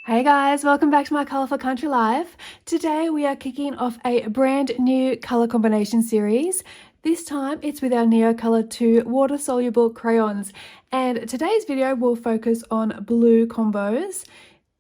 Hey guys, welcome back to my Colourful Country Life. Today we are kicking off a brand new colour combination series. This time it's with our Neocolor II water-soluble crayons, and today's video will focus on blue combos.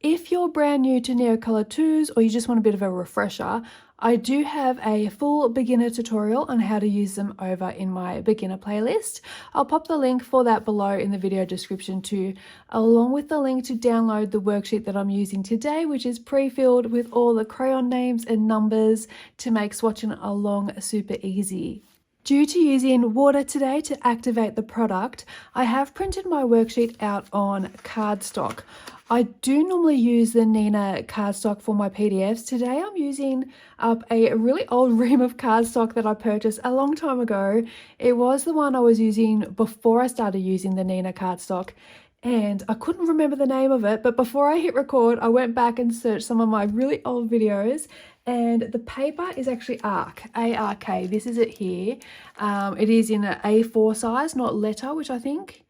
If you're brand new to Neocolor IIs or you just want a bit of a refresher, I do have a full beginner tutorial on how to use them over in my beginner playlist. I'll pop the link for that below in the video description too, along with the link to download the worksheet that I'm using today, which is pre-filled with all the crayon names and numbers to make swatching along super easy. Due to using water today to activate the product, I have printed my worksheet out on cardstock. I do normally use the Nina cardstock for my PDFs. Today I'm using up a really old ream of cardstock that I purchased a long time ago. It was the one I was using before I started using the Nina cardstock, and I couldn't remember the name of it, but before I hit record, I went back and searched some of my really old videos, and the paper is actually ARK, A-R-K. This is it here. It is in an A4 size, not letter, which I think,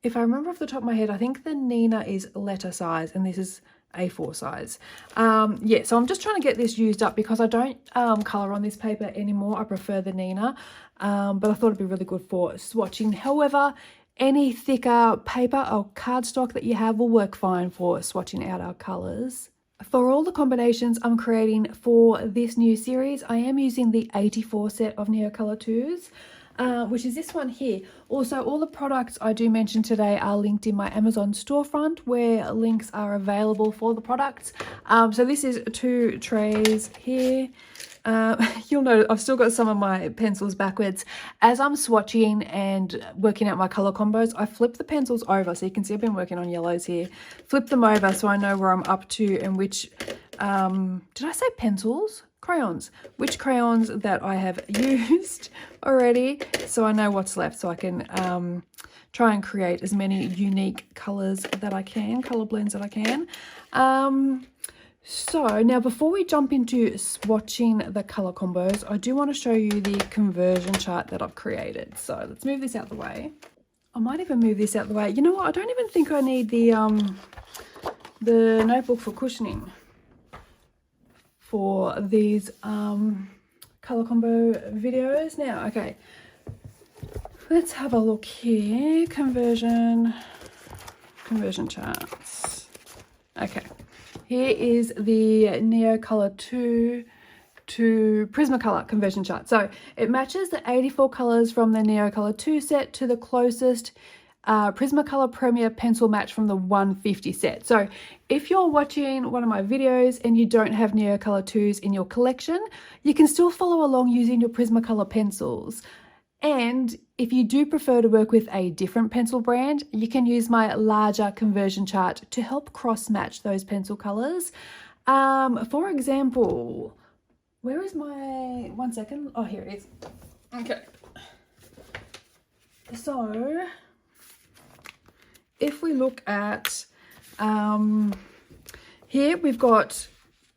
if I remember off the top of my head, I think the Nina is letter size and this is A4 size. Yeah, so I'm just trying to get this used up because I don't colour on this paper anymore. I prefer the Nina, but I thought it'd be really good for swatching. However, any thicker paper or cardstock that you have will work fine for swatching out our colours. For all the combinations I'm creating for this new series, I am using the 84 set of Neocolor IIs, which is this one here. Also, all the products I do mention today are linked in my Amazon storefront, where links are available for the products. So this is 2 trays here. You'll notice I've still got some of my pencils backwards. As I'm swatching and working out my colour combos, I flip the pencils over, so you can see I've been working on yellows here. Flip them over so I know where I'm up to and which, did I say pencils? Crayons. Which crayons that I have used already, so I know what's left, so I can try and create as many unique colours that I can, colour blends that I can. So now before we jump into swatching the colour combos, I do want to show you the conversion chart that I've created. So let's move this out the way. I might even move this out the way. You know what? I don't even think I need the notebook for cushioning for these colour combo videos. Now, okay, let's have a look here. Conversion charts. Okay. Here is the Neocolor II to Prismacolor conversion chart. So it matches the 84 colours from the Neocolor II set to the closest Prismacolor Premier pencil match from the 150 set. So if you're watching one of my videos and you don't have Neocolor IIs in your collection, you can still follow along using your Prismacolor pencils. And if you do prefer to work with a different pencil brand, you can use my larger conversion chart to help cross-match those pencil colours. For example, where is my, one second, oh here it is. Okay, so if we look at here, we've got,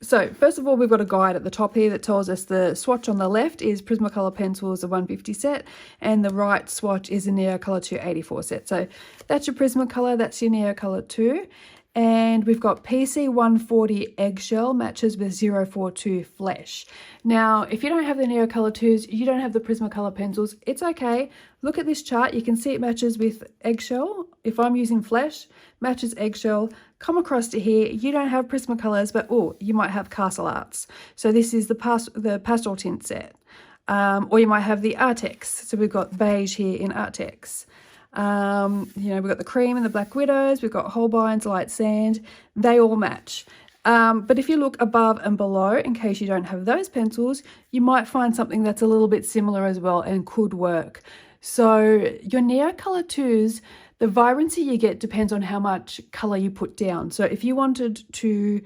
so first of all, we've got a guide at the top here that tells us the swatch on the left is Prismacolor pencils, the 150 set, and the right swatch is the Neocolor II 84 set. So that's your Prismacolor, that's your Neocolor II. And we've got PC 140 eggshell matches with 042 flesh. Now, if you don't have the Neocolor IIs, you don't have the Prismacolor pencils, it's okay. Look at this chart, you can see it matches with eggshell. If I'm using flesh, matches eggshell. Come across to here, you don't have Prismacolors, but oh, you might have Castle Arts. So this is the pastel tint set. Or you might have the Artex. So we've got beige here in Artex. You know, we've got the cream and the black widows, we've got Holbein's light sand, they all match. But if you look above and below, in case you don't have those pencils, you might find something that's a little bit similar as well and could work. So your Neocolor IIs, the vibrancy you get depends on how much colour you put down. So if you wanted to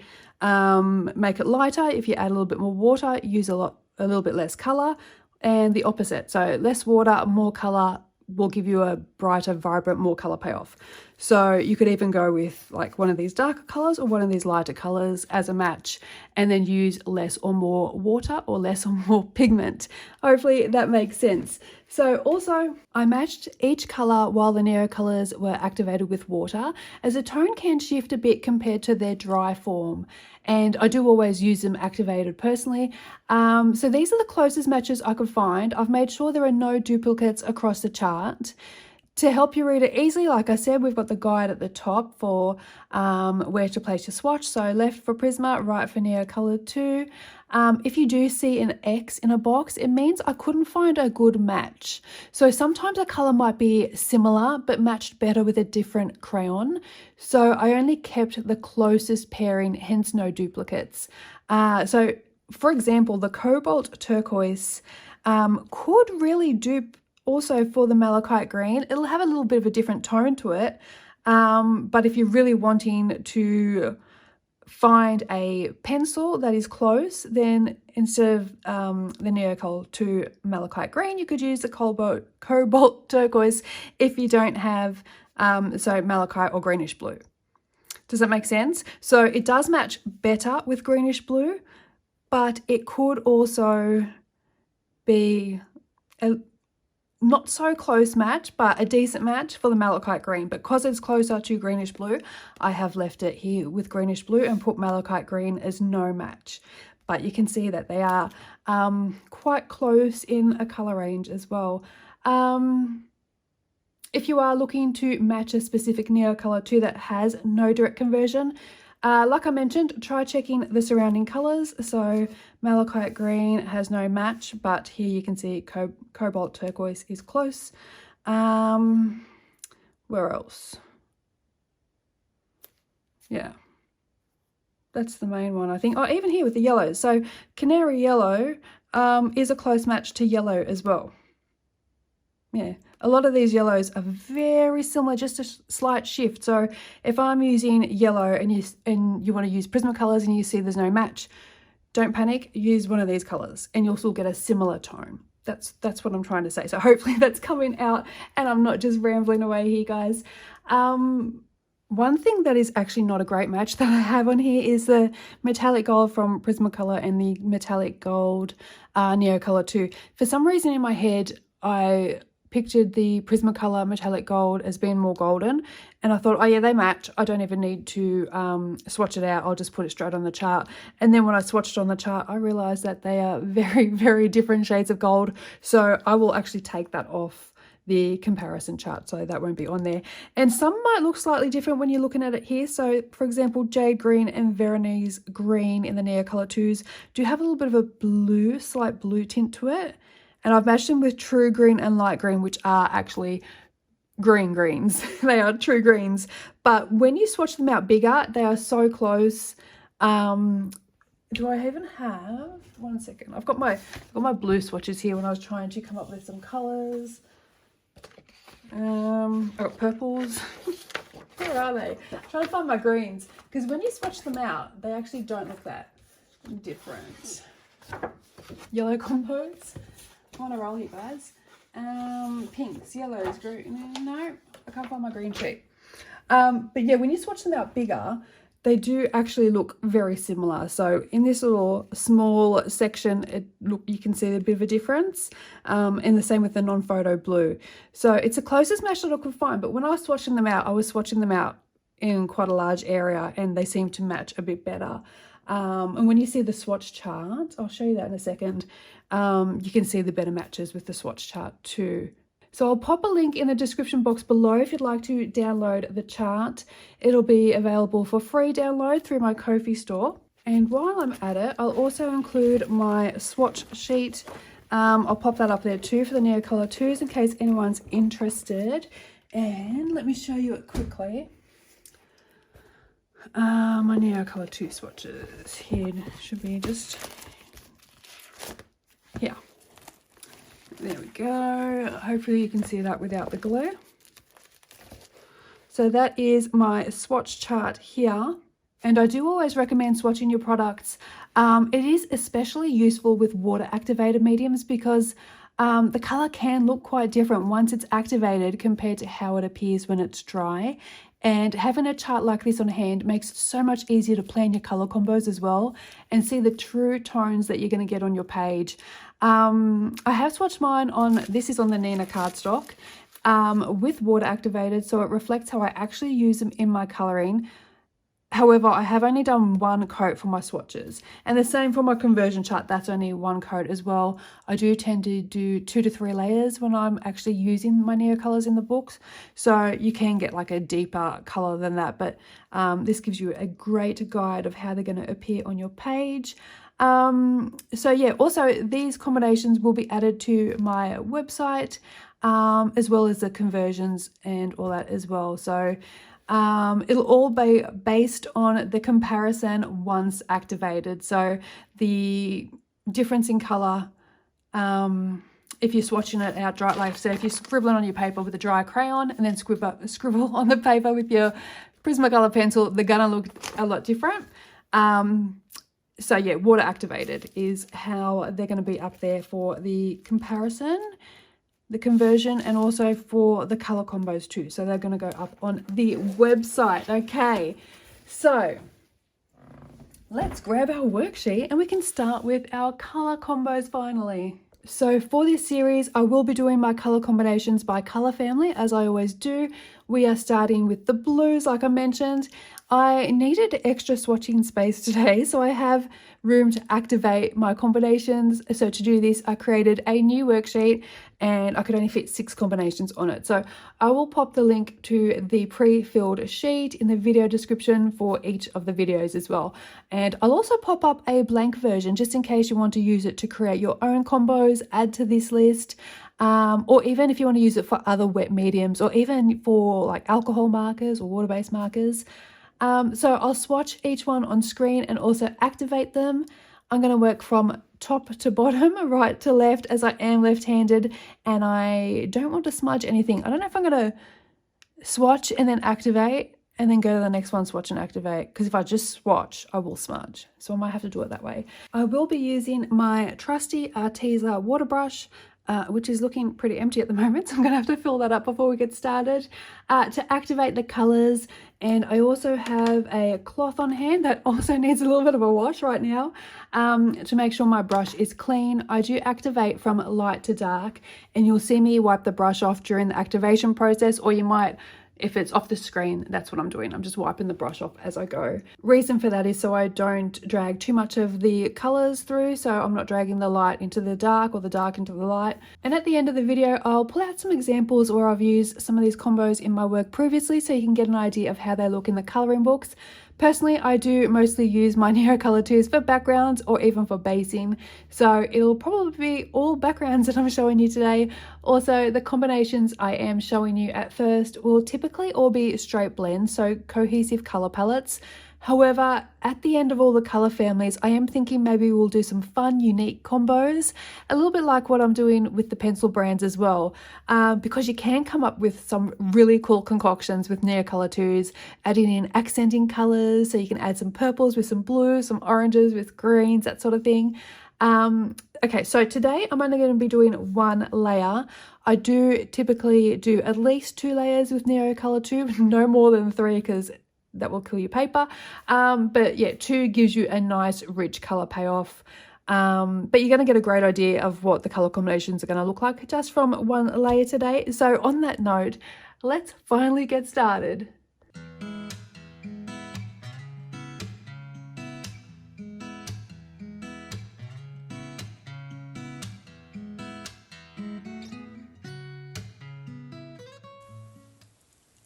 make it lighter, if you add a little bit more water, use a little bit less colour, and the opposite. So less water, more colour will give you a brighter, vibrant, more colour payoff. So you could even go with like one of these darker colors or one of these lighter colors as a match, and then use less or more water or less or more pigment. Hopefully that makes sense. So also I matched each color while the Neocolors were activated with water, as the tone can shift a bit compared to their dry form. And I do always use them activated personally. So these are the closest matches I could find. I've made sure there are no duplicates across the chart. To help you read it easily, like I said, we've got the guide at the top for where to place your swatch. So left for Prisma, right for Neocolor II. If you do see an X in a box, it means I couldn't find a good match. So sometimes a color might be similar but matched better with a different crayon. So I only kept the closest pairing, hence no duplicates. So for example, the cobalt turquoise could really dupe also for the malachite green. It'll have a little bit of a different tone to it, but if you're really wanting to find a pencil that is close, then instead of the Neocolor II malachite green, you could use the cobalt turquoise if you don't have so malachite or greenish blue. Does that make sense? So it does match better with greenish blue, but it could also be a not so close match, but a decent match for the malachite green. But because it's closer to greenish blue, I have left it here with greenish blue and put malachite green as no match. But you can see that they are quite close in a color range as well. If you are looking to match a specific Neocolor II that has no direct conversion, like I mentioned, try checking the surrounding colors. So malachite green has no match, but here you can see cobalt turquoise is close. Where else? Yeah, that's the main one, I think. Oh, even here with the yellows. So canary yellow is a close match to yellow as well. Yeah, a lot of these yellows are very similar, just a slight shift. So if I'm using yellow and you want to use Prismacolors and you see there's no match, don't panic, use one of these colors and you'll still get a similar tone. That's what I'm trying to say. So hopefully that's coming out and I'm not just rambling away here, guys. One thing that is actually not a great match that I have on here is the metallic gold from Prismacolor and the metallic gold Neocolor II. For some reason in my head, I pictured the Prismacolor metallic gold as being more golden, and I thought, oh yeah, they match. I don't even need to swatch it out. I'll just put it straight on the chart. And then when I swatched on the chart, I realized that they are very, very different shades of gold. So I will actually take that off the comparison chart, so that won't be on there. And some might look slightly different when you're looking at it here. So for example, jade green and Veronese green in the Neocolor IIs do have a little bit of a blue, slight blue tint to it. And I've matched them with true green and light green, which are actually greens. They are true greens. But when you swatch them out bigger, they are so close. Do I even have, one second, I've got my blue swatches here when I was trying to come up with some colors. I've got purples. Where are they? I'm trying to find my greens, because when you swatch them out, they actually don't look that different. Yellow combos. I'm on a roll here, guys. Pinks, yellows, green. No, I can't find my green sheet. But yeah, when you swatch them out bigger, they do actually look very similar. So in this little small section, you can see a bit of a difference. And the same with the non-photo blue. So it's the closest match that I could find. But when I was swatching them out, I was swatching them out in quite a large area, and they seem to match a bit better. And when you see the swatch chart, I'll show you that in a second, you can see the better matches with the swatch chart too. So I'll pop a link in the description box below if you'd like to download the chart. It'll be available for free download through my Ko-fi store. And while I'm at it, I'll also include my swatch sheet. I'll pop that up there too for the Neocolor IIs in case anyone's interested. And let me show you it quickly. My Neocolor II swatches here should be just here. There we go. Hopefully you can see that without the glare. So that is my swatch chart here. And I do always recommend swatching your products. It is especially useful with water activated mediums because the color can look quite different once it's activated compared to how it appears when it's dry. And having a chart like this on hand makes it so much easier to plan your color combos as well and see the true tones that you're going to get on your page. I have swatched mine on, this is on the Nina cardstock, with water activated, so it reflects how I actually use them in my coloring. However, I have only done one coat for my swatches, and the same for my conversion chart. That's only one coat as well. I do tend to do 2 to 3 layers when I'm actually using my Neocolors in the books, so you can get like a deeper color than that, but this gives you a great guide of how they're going to appear on your page. So yeah, also these combinations will be added to my website, as well as the conversions and all that as well. So it'll all be based on the comparison once activated. So the difference in color, if you're swatching it out dry, like I said, if you're scribbling on your paper with a dry crayon and then scribble on the paper with your Prismacolor pencil, they're gonna look a lot different. So yeah, water activated is how they're going to be up there for the comparison, the conversion, and also for the color combos too. So they're going to go up on the website. Okay, so let's grab our worksheet and we can start with our color combos finally. So for this series, I will be doing my color combinations by color family, as I always do. We are starting with the blues, like I mentioned. I needed extra swatching space today, so I have room to activate my combinations. So to do this, I created a new worksheet and I could only fit 6 combinations on it. So I will pop the link to the pre-filled sheet in the video description for each of the videos as well. And I'll also pop up a blank version just in case you want to use it to create your own combos, add to this list. Or even if you want to use it for other wet mediums, or even for like alcohol markers or water-based markers. So I'll swatch each one on screen and also activate them. I'm going to work from top to bottom, right to left, as I am left-handed, and I don't want to smudge anything. I don't know if I'm going to swatch and then activate and then go to the next one, swatch and activate, because if I just swatch, I will smudge. So I might have to do it that way. I will be using my trusty Arteza water brush, which is looking pretty empty at the moment, so I'm going to have to fill that up before we get started, to activate the colours. And I also have a cloth on hand that also needs a little bit of a wash right now, to make sure my brush is clean. I do activate from light to dark, and you'll see me wipe the brush off during the activation process, or you might, if it's off the screen, that's what I'm doing. I'm just wiping the brush off as I go. Reason for that is so I don't drag too much of the colors through, so I'm not dragging the light into the dark or the dark into the light. And at the end of the video, I'll pull out some examples where I've used some of these combos in my work previously, so you can get an idea of how they look in the coloring books. Personally, I do mostly use my Neocolor IIs for backgrounds or even for basing, so it'll probably be all backgrounds that I'm showing you today. Also, the combinations I am showing you at first will typically all be straight blends, so cohesive color palettes. However, at the end of all the color families, I am thinking maybe we'll do some fun, unique combos, a little bit like what I'm doing with the pencil brands as well, because you can come up with some really cool concoctions with Neocolor IIs, adding in accenting colors, so you can add some purples with some blues, some oranges with greens, that sort of thing. Okay, so today I'm only going to be doing 1 layer. I do typically do at least 2 layers with Neocolor II, no more than 3, because that will kill your paper. But yeah, 2 gives you a nice rich color payoff. But you're going to get a great idea of what the color combinations are going to look like just from 1 layer today. So on that note, let's finally get started.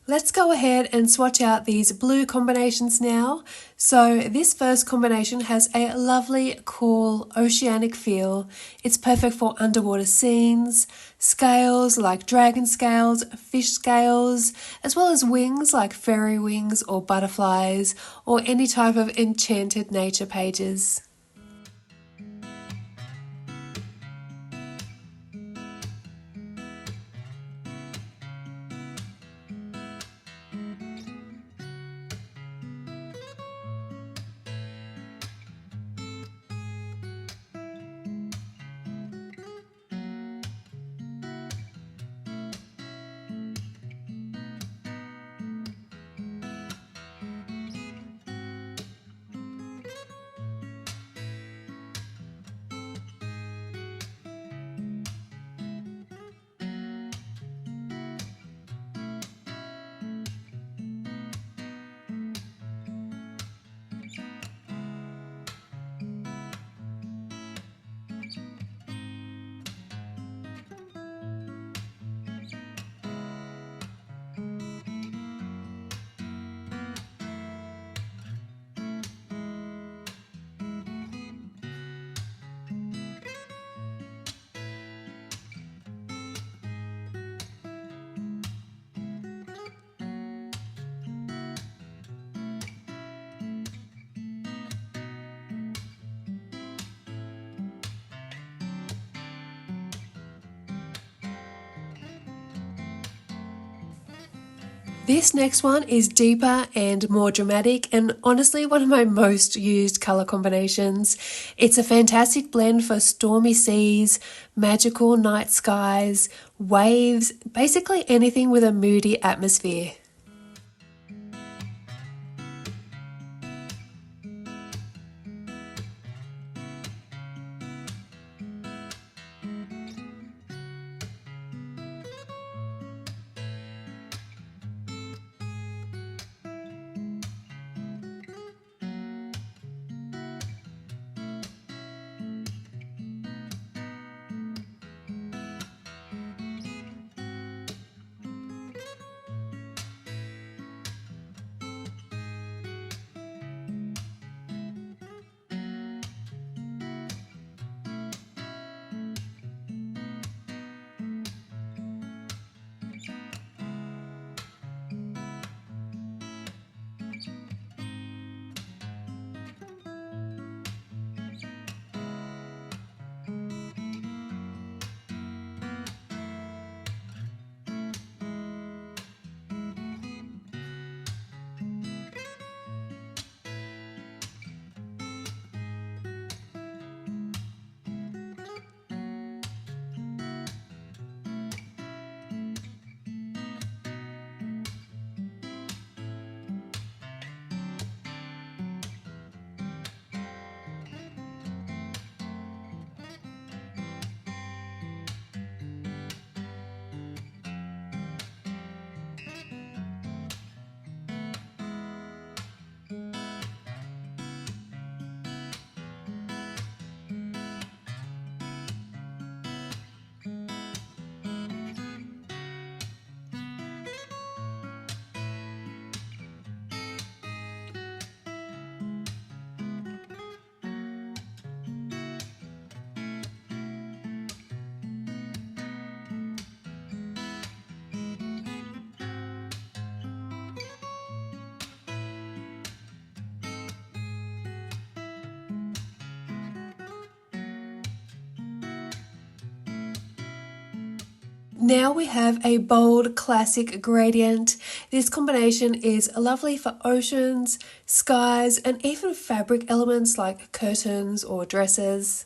Let's go ahead and swatch out these blue combinations now. So this first combination has a lovely, cool, oceanic feel. It's perfect for underwater scenes, scales like dragon scales, fish scales, as well as wings like fairy wings or butterflies, or any type of enchanted nature pages. This next one is deeper and more dramatic, and honestly one of my most used colour combinations. It's a fantastic blend for stormy seas, magical night skies, waves, basically anything with a moody atmosphere. Now we have a bold classic gradient. This combination is lovely for oceans, skies, and even fabric elements like curtains or dresses.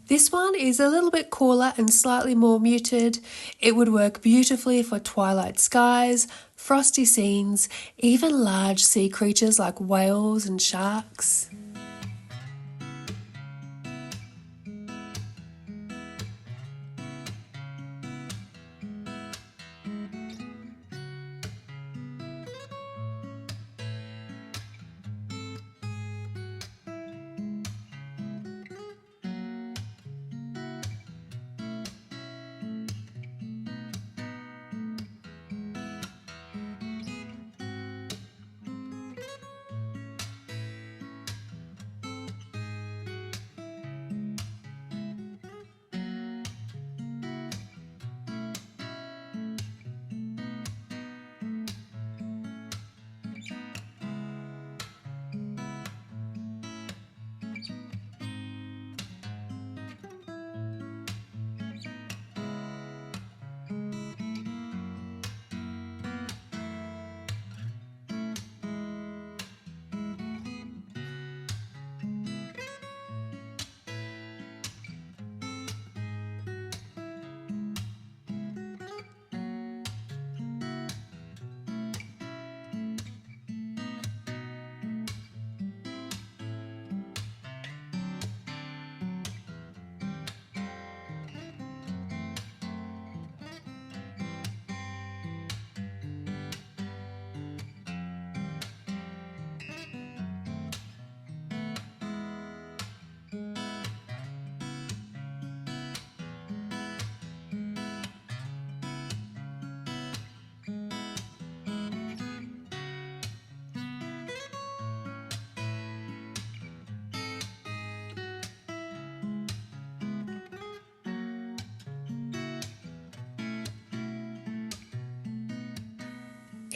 This one is a little bit cooler and slightly more muted. It would work beautifully for twilight skies, frosty scenes, even large sea creatures like whales and sharks.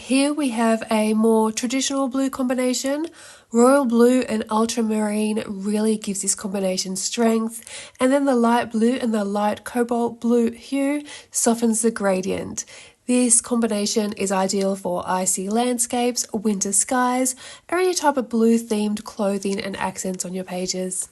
Here we have a more traditional blue combination. Royal blue and ultramarine really gives this combination strength, and then the light blue and the light cobalt blue hue softens the gradient. This combination is ideal for icy landscapes, winter skies, or any type of blue themed clothing and accents on your pages.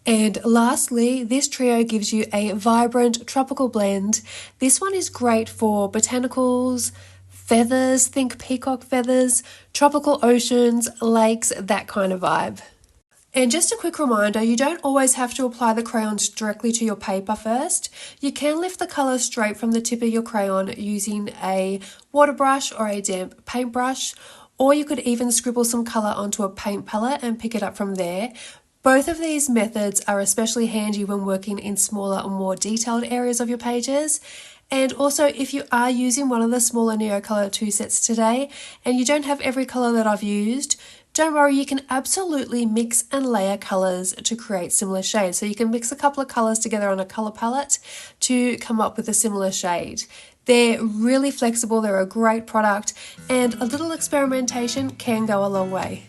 And lastly, this trio gives you a vibrant tropical blend. This one is great for botanicals, feathers, think peacock feathers, tropical oceans, lakes, that kind of vibe. And just a quick reminder, you don't always have to apply the crayons directly to your paper first. You can lift the colour straight from the tip of your crayon using a water brush or a damp paintbrush, or you could even scribble some colour onto a paint palette and pick it up from there. Both of these methods are especially handy when working in smaller or more detailed areas of your pages. And also, if you are using one of the smaller Neocolor II sets today and you don't have every colour that I've used, don't worry, you can absolutely mix and layer colours to create similar shades. So you can mix a couple of colours together on a colour palette to come up with a similar shade. They're really flexible, they're a great product, and a little experimentation can go a long way.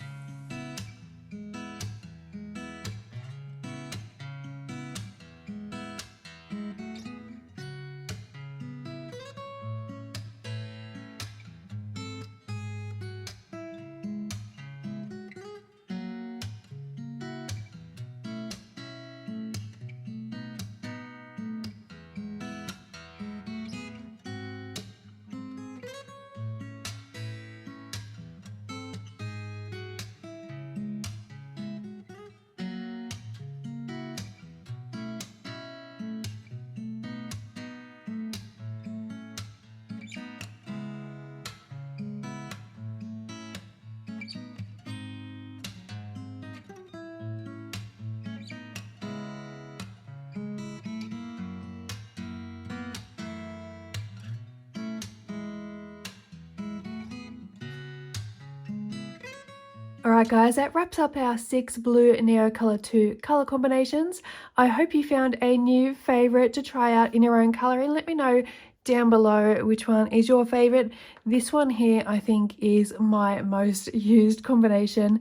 Alright guys, that wraps up our 6 blue Neocolor II colour combinations. I hope you found a new favourite to try out in your own colouring. Let me know down below which one is your favourite. This one here I think is my most used combination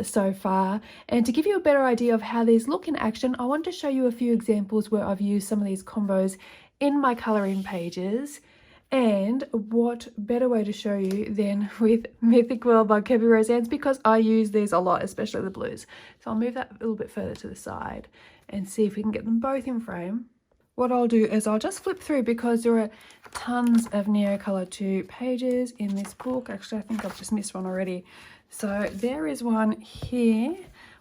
so far. And to give you a better idea of how these look in action, I want to show you a few examples where I've used some of these combos in my colouring pages. And what better way to show you than with Mythic World by Kirby Roseanne's, because I use these a lot, especially the blues. So I'll move that a little bit further to the side and see if we can get them both in frame. What I'll do is I'll just flip through because there are tons of Neocolor II pages in this book. Actually, I think I've just missed one already. So there is one here,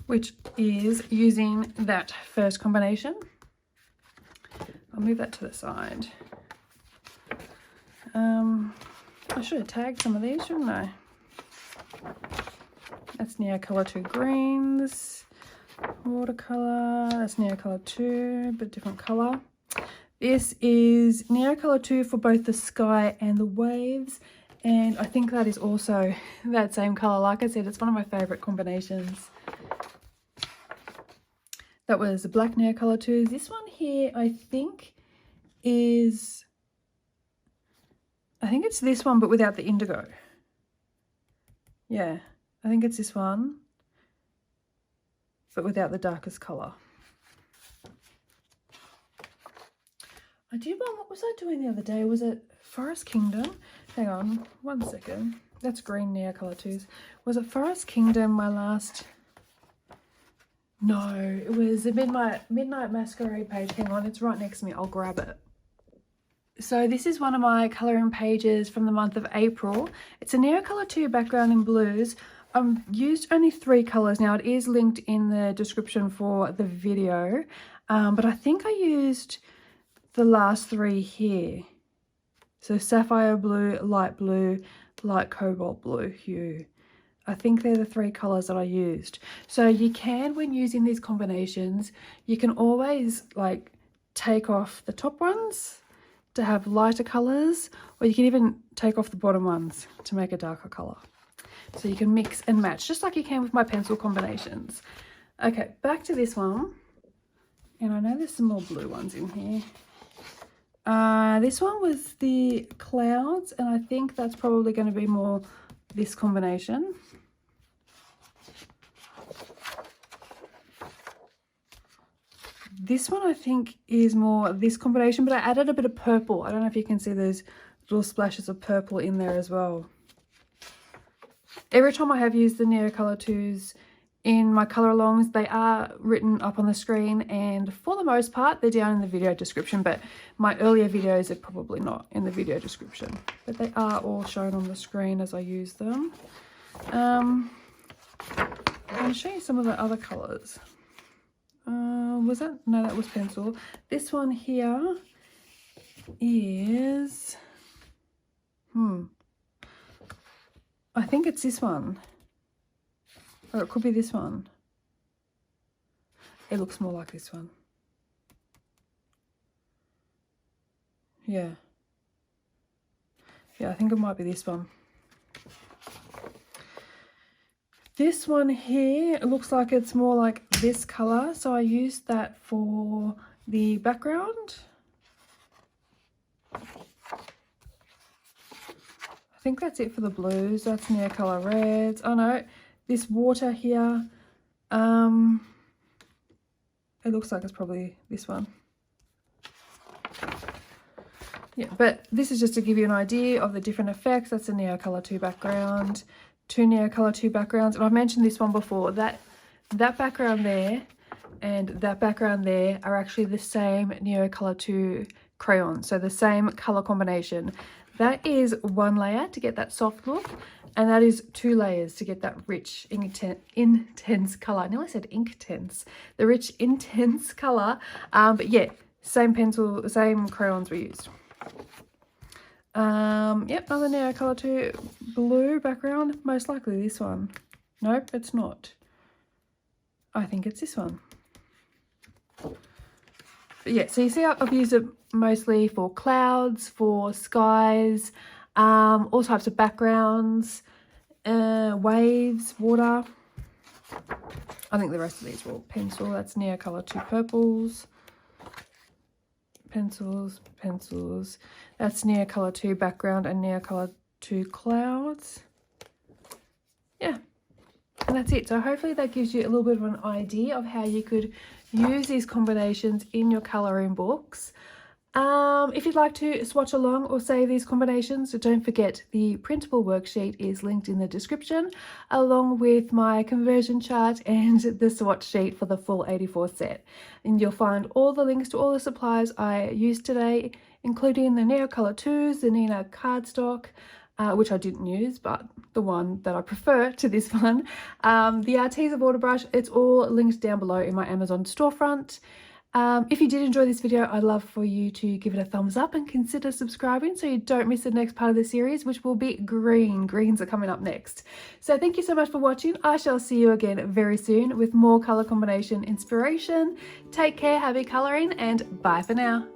which is using that first combination. I'll move that to the side. I should have tagged some of these, shouldn't I? That's Neocolor II greens, watercolor. That's Neocolor II, but different color. This is Neocolor II for both the sky and the waves, And I think that is also that same colour. Like I said, it's one of my favourite combinations. That was the black Neocolor II. This one here, I think it's this one, but without the indigo. Yeah, I think it's this one, but without the darkest colour. I did one, what was I doing the other day? Was it Forest Kingdom? Hang on, 1 second. That's green Neocolor IIs. Was it Forest Kingdom, my last... No, it was the Midnight Masquerade page. Hang on, it's right next to me. I'll grab it. So this is one of my colouring pages from the month of April. It's a Neocolor II background in blues. I've used only 3 colours now. It is linked in the description for the video. But I think I used the last 3 here. So sapphire blue, light cobalt blue hue. I think they're the 3 colours that I used. So you can, when using these combinations, you can always like take off the top ones to have lighter colours, or you can even take off the bottom ones to make a darker colour. So you can mix and match, just like you can with my pencil combinations. Okay, back to this one. And I know there's some more blue ones in here. This one was the clouds, and I think that's probably going to be more this combination. This one I think is more this combination, but I added a bit of purple. I don't know if you can see those little splashes of purple in there as well. Every time I have used the Neocolor IIs in my colour alongs, they are written up on the screen, and for the most part they're down in the video description, but my earlier videos are probably not in the video description, but they are all shown on the screen as I use them. I'm going to show you some of the other colours. Was that? No, that was pencil. This one here is, I think it's this one. Or it could be this one. It looks more like this one. Yeah. Yeah, I think it might be this one. This one here, it looks like it's more like this colour, so I used that for the background. I think that's it for the blues. That's Neocolor reds. Oh no, this water here, it looks like it's probably this one. Yeah, but this is just to give you an idea of the different effects. That's a Neocolor II background. 2 Neocolor II backgrounds, and I've mentioned this one before, that background there and that background there are actually the same Neocolor II crayon, so the same colour combination. That is 1 layer to get that soft look, and that is 2 layers to get that rich, intense colour. I nearly said intense. The rich, intense colour, but yeah, same pencil, same crayons were used. Yep, another Neocolor II blue background, most likely this one. Nope, it's not. I think it's this one. But yeah, so you see I've used it mostly for clouds, for skies, all types of backgrounds, waves, water. I think the rest of these were all pencil. That's Neocolor II purples. Pencils. That's Neocolor II background and Neocolor II clouds. Yeah, and that's it. So hopefully that gives you a little bit of an idea of how you could use these combinations in your colouring books. If you'd like to swatch along or save these combinations, don't forget the printable worksheet is linked in the description, along with my conversion chart and the swatch sheet for the full 84 set. And you'll find all the links to all the supplies I used today, including the Neocolor IIs, the Nina cardstock, which I didn't use, but the one that I prefer to this one. The Arteza water brush, it's all linked down below in my Amazon storefront. If you did enjoy this video, I'd love for you to give it a thumbs up and consider subscribing so you don't miss the next part of the series, which will be green. Greens are coming up next. So thank you so much for watching. I shall see you again very soon with more colour combination inspiration. Take care, happy colouring, and bye for now.